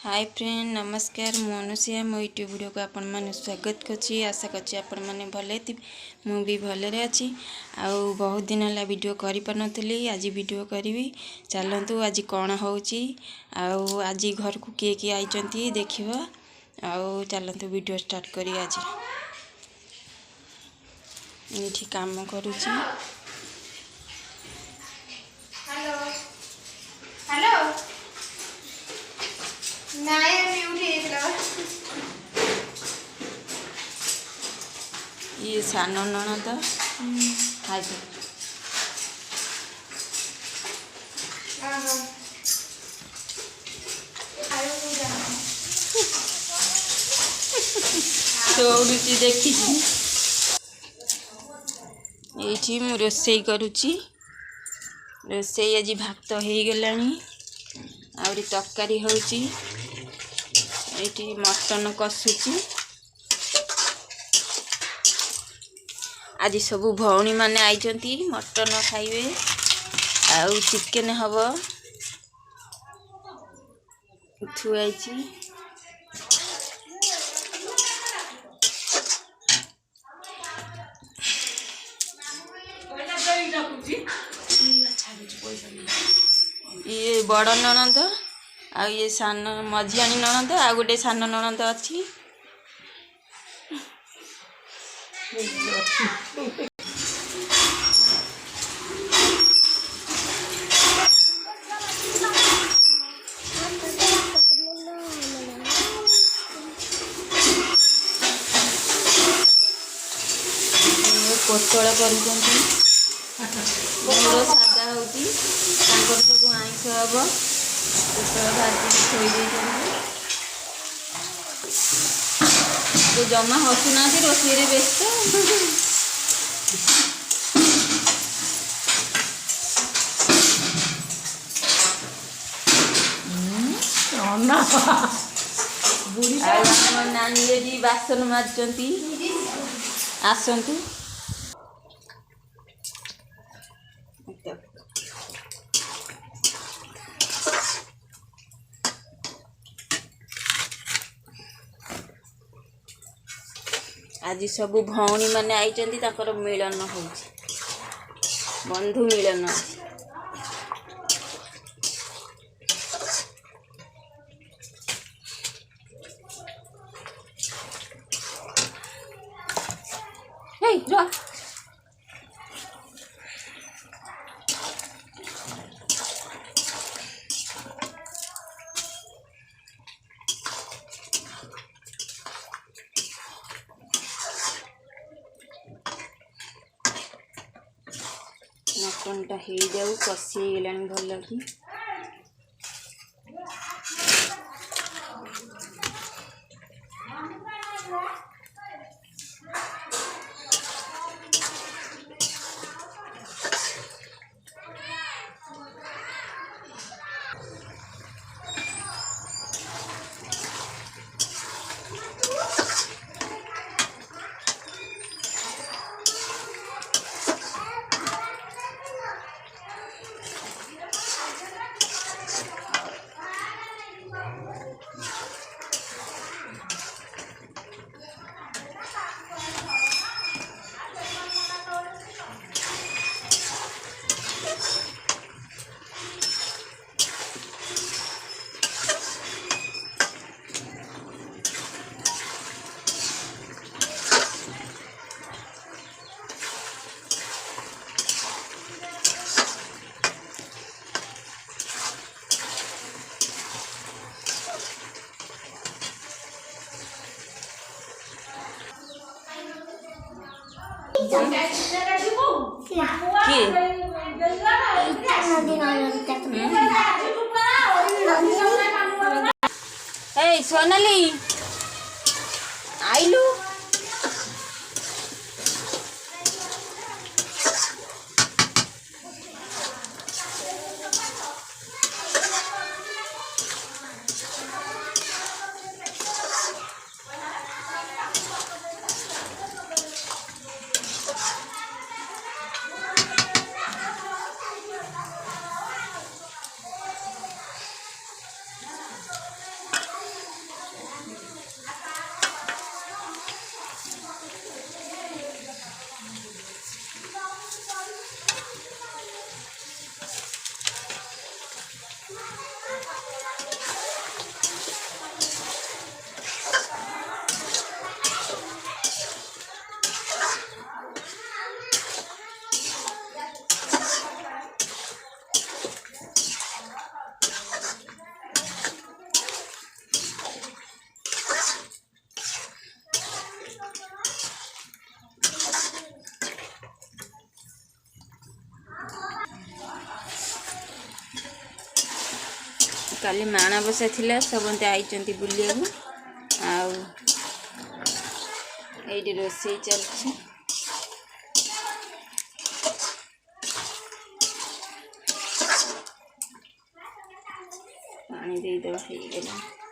Hi friend नमस्कार मु अनुषा मो यूट्यूब वीडियो को आपण मैंने स्वागत करछि। आशा करछि आपण मैंने भले थी मु भी भले अच्छी। आउ बहुत दिन है वीडियो करि पारनथली आज वीडियो करी। चलतु आज कौन होची आउ आज घर को किए किए आइचंती देखिबा। आउ चलतु वीडियो स्टार्ट करी। आज एठी काम करूची। हेलो हेलो नाय म्यूट हेलो ये सान ननद हाय दौड़ी देखी ये मु रोसई करुची। रोसई आज भात हो गलानी आउरी तरकारी होची। एठी मटन कसूची। आज सब भौणी माने आइचंती मटन खाइबे आउ चिकेन हबो थुआइची। ये बड़ ननद आ ये सान मझियाणी ननद आ गोटे सान ननद अच्छी। पोटल कर सादा होती सब आइंस हम पोटल भाजी थोड़ी तो जमा हसुना रोषे व्यस्त। नानी बासन मार्चंती आसतु। आज सब भौणी माने आइचंती ताकर मिलन होची बंधु मिलन। मटनटा हो जाऊ कषि गलानी भल कि सोनाली आइलू काली माणबसा थिला सबंते आइचंती बुलियाकू आउ एइडी रोषेई चलछि पानी दे दो हे गेला